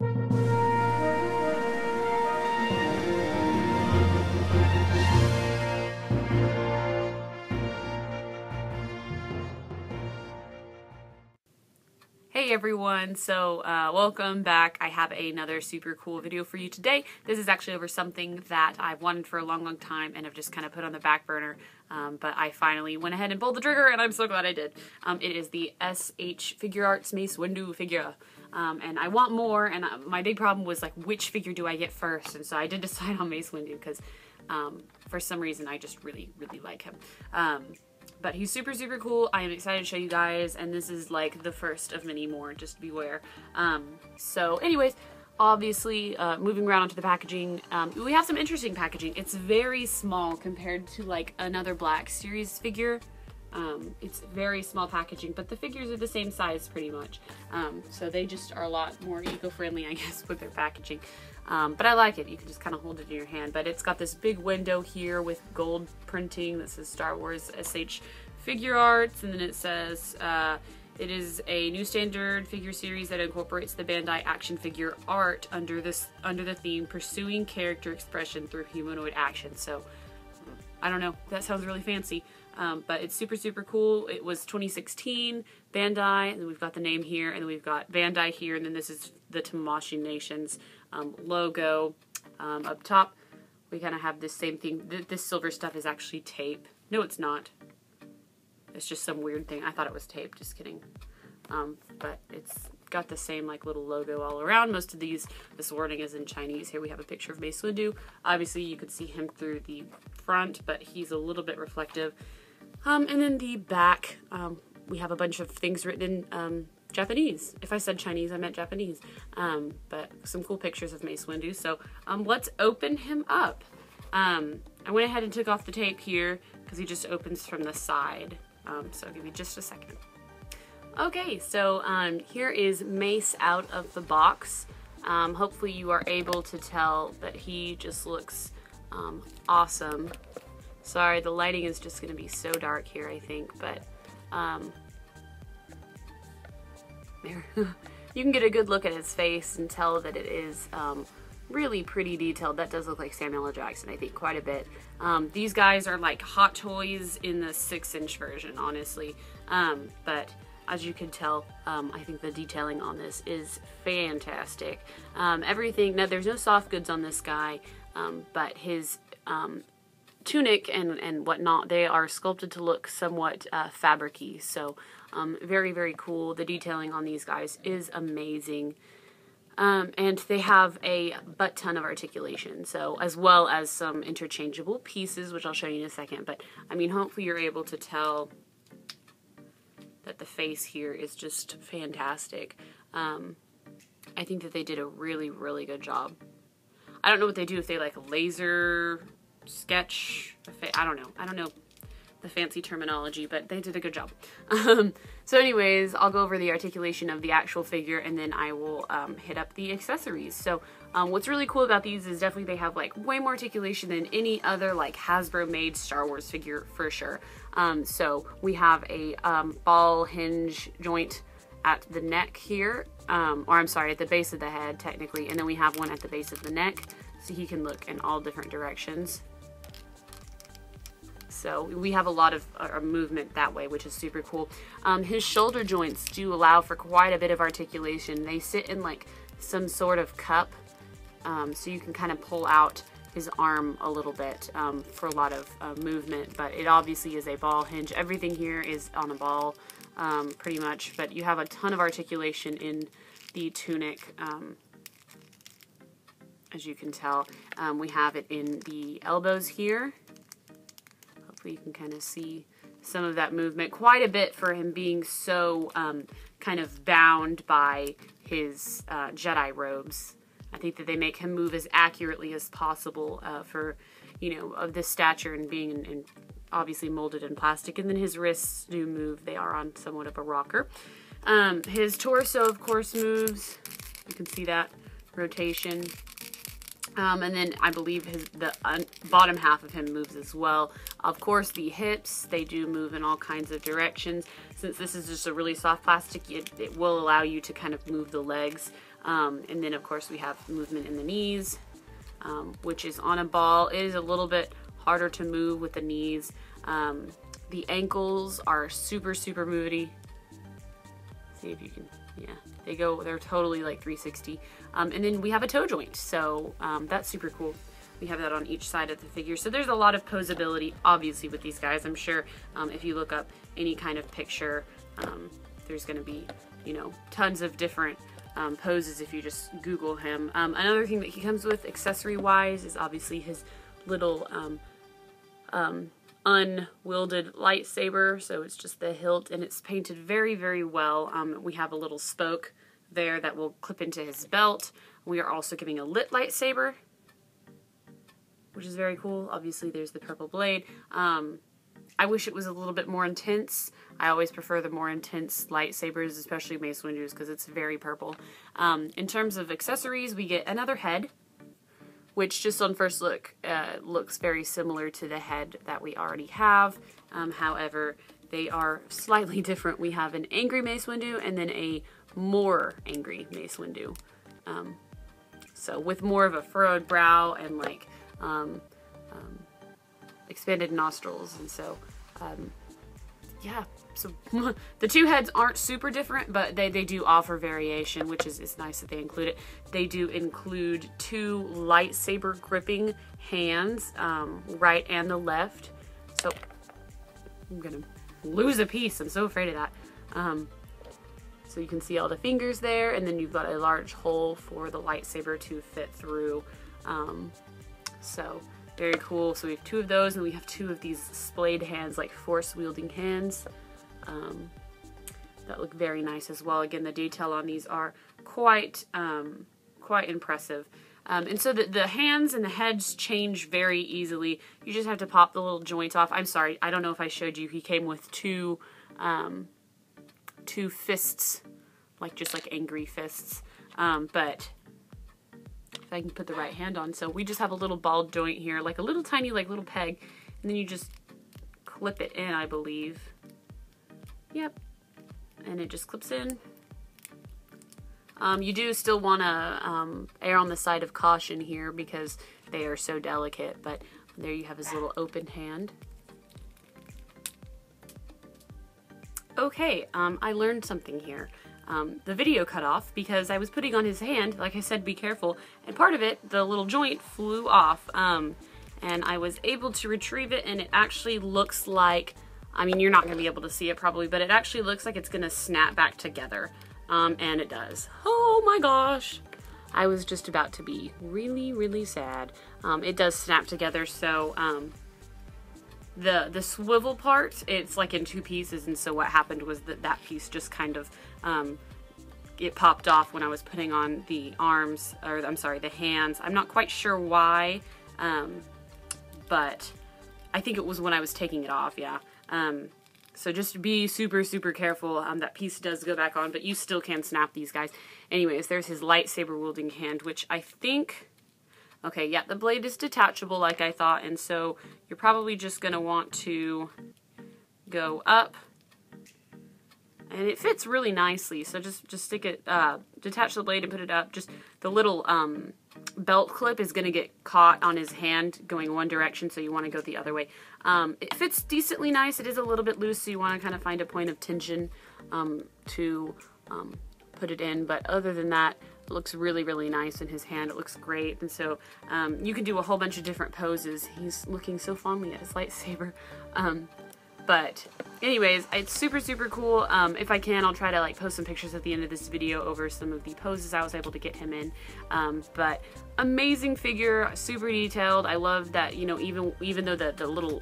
Hey everyone, so welcome back. I have another super cool video for you today. This is actually over something that I've wanted for a long time and have just kind of put on the back burner, but I finally went ahead and pulled the trigger and I'm so glad I did. It is the SH Figuarts Mace Windu figure, and I want more, and my big problem was like which figure do I get first, and so I did decide on Mace Windu because for some reason I just really like him. But he's super cool. I am excited to show you guys, and this is like the first of many more, just beware. So anyways, obviously moving around onto the packaging, we have some interesting packaging. It's very small compared to like another Black Series figure. It's very small packaging, but the figures are the same size pretty much. So they just are a lot more eco-friendly, I guess, with their packaging. But I like it. You can just kind of hold it in your hand. But it's got this big window here with gold printing that says Star Wars SH Figuarts, and then it says it is a new standard figure series that incorporates the Bandai action figure art under the theme pursuing character expression through humanoid action. So I don't know, that sounds really fancy, but it's super cool. It was 2016 Bandai, and then we've got the name here, and then we've got Bandai here, and then this is the Tamashii Nations logo. Up top we kind of have this same thing. This silver stuff is actually tape. No, it's not. It's just some weird thing. I thought it was tape, just kidding. But it's got the same like little logo all around. Most of this wording is in Chinese. Here we have a picture of Mace Windu. Obviously you could see him through the front, but he's a little bit reflective. And then the back, we have a bunch of things written in Japanese. If I said Chinese, I meant Japanese. But some cool pictures of Mace Windu. So let's open him up. I went ahead and took off the tape here because he just opens from the side. So I'll give you just a second. Okay, so here is Mace out of the box. Hopefully you are able to tell that he just looks awesome. Sorry, the lighting is just going to be so dark here, I think, but there. You can get a good look at his face and tell that it is really pretty detailed. That does look like Samuel L. Jackson, I think, quite a bit. These guys are like Hot Toys in the 6-inch version, honestly. But as you can tell, I think the detailing on this is fantastic. Everything, now there's no soft goods on this guy, but his tunic and whatnot, they are sculpted to look somewhat fabric-y. So very cool. The detailing on these guys is amazing. And they have a butt ton of articulation, so as well as some interchangeable pieces, which I'll show you in a second. But I mean, hopefully you're able to tell that the face here is just fantastic. I think that they did a really good job. I don't know what they do, if they like laser sketch. I don't know the fancy terminology, but they did a good job. So anyways, I'll go over the articulation of the actual figure, and then I will hit up the accessories. So what's really cool about these is definitely they have like way more articulation than any other like Hasbro made Star Wars figure for sure. So we have a ball hinge joint at the neck here, or I'm sorry, at the base of the head technically, and then we have one at the base of the neck, so he can look in all different directions. So we have a lot of movement that way, which is super cool. His shoulder joints do allow for quite a bit of articulation. They sit in like some sort of cup, so you can kind of pull out his arm a little bit for a lot of movement, but it obviously is a ball hinge. Everything here is on a ball, pretty much, but you have a ton of articulation in the tunic, as you can tell. We have it in the elbows here. Hopefully you can kind of see some of that movement. Quite a bit for him being so kind of bound by his Jedi robes. I think that they make him move as accurately as possible for, you know, of this stature and being obviously molded in plastic. And then his wrists do move. They are on somewhat of a rocker. His torso, of course, moves. You can see that rotation. And then I believe the bottom half of him moves as well. Of course, the hips, they do move in all kinds of directions. Since this is just a really soft plastic, it will allow you to kind of move the legs. And then, of course, we have movement in the knees, which is on a ball. It is a little bit harder to move with the knees. The ankles are super, super movity. See if you can, yeah. They're totally like 360. And then we have a toe joint, so that's super cool. We have that on each side of the figure. So there's a lot of posability, obviously, with these guys. I'm sure if you look up any kind of picture, there's gonna be, you know, tons of different poses if you just Google him. Another thing that he comes with accessory-wise is obviously his little unwielded lightsaber. So it's just the hilt, and it's painted very, very well. We have a little spoke there that will clip into his belt. We are also giving a lit lightsaber, which is very cool. Obviously, there's the purple blade. I wish it was a little bit more intense. I always prefer the more intense lightsabers, especially Mace Windu's, because it's very purple. In terms of accessories, we get another head, which just on first look looks very similar to the head that we already have. However, they are slightly different. We have an angry Mace Windu and then a more angry Mace Windu. So with more of a furrowed brow and like expanded nostrils, and so yeah, so the two heads aren't super different, but they do offer variation, which is nice that they include it. They do include two lightsaber gripping hands, right and the left. So I'm gonna lose a piece. I'm so afraid of that. So you can see all the fingers there, and then you've got a large hole for the lightsaber to fit through. So very cool. So we have two of those, and we have two of these splayed hands, like force-wielding hands, that look very nice as well. Again, the detail on these are quite impressive. And so the hands and the heads change very easily. You just have to pop the little joint off. I'm sorry, I don't know if I showed you. He came with two fists, just like angry fists. But if I can put the right hand on. So we just have a little ball joint here, like a little tiny, little peg, and then you just clip it in, I believe. Yep. And it just clips in. You do still want to err on the side of caution here because they are so delicate, but there you have his little open hand. Okay, I learned something here. The video cut off because I was putting on his hand, like I said, be careful, and part of it, the little joint, flew off, and I was able to retrieve it, and it actually looks like, I mean, you're not going to be able to see it probably, but it actually looks like it's going to snap back together, and it does. Oh my gosh! I was just about to be really, really sad. It does snap together, so, the swivel part, it's like in two pieces, and so what happened was that piece just kind of, it popped off when I was putting on the arms, or I'm sorry, the hands. I'm not quite sure why, but I think it was when I was taking it off, yeah. So just be super, super careful. That piece does go back on, but you still can snap these guys. Anyways, there's his lightsaber wielding hand, which I think, okay, yeah, the blade is detachable like I thought, and so you're probably just going to want to go up, and it fits really nicely, so just stick it, detach the blade and put it up. Just the little belt clip is going to get caught on his hand going one direction, so you want to go the other way. It fits decently nice. It is a little bit loose, so you want to kind of find a point of tension to put it in, but other than that, it looks really, really nice in his hand. It looks great, and so you can do a whole bunch of different poses. He's looking so fondly at his lightsaber. But anyways, it's super, super cool. If I can, I'll try to post some pictures at the end of this video over some of the poses I was able to get him in. But amazing figure, super detailed. I love that, you know, even though the little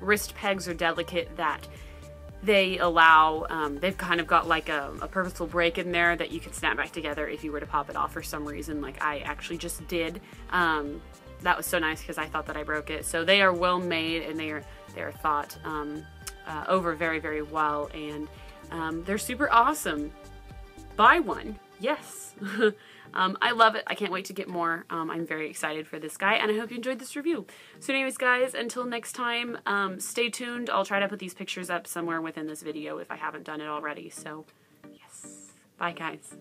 wrist pegs are delicate, that they allow, they've kind of got like a purposeful break in there that you can snap back together if you were to pop it off for some reason, like I actually just did. That was so nice because I thought that I broke it. So they are well made, and they're thought over very, very well, and they're super awesome. Buy one, yes. I love it. I can't wait to get more. I'm very excited for this guy, and I hope you enjoyed this review. So anyways, guys, until next time, stay tuned. I'll try to put these pictures up somewhere within this video if I haven't done it already. So, yes. Bye, guys.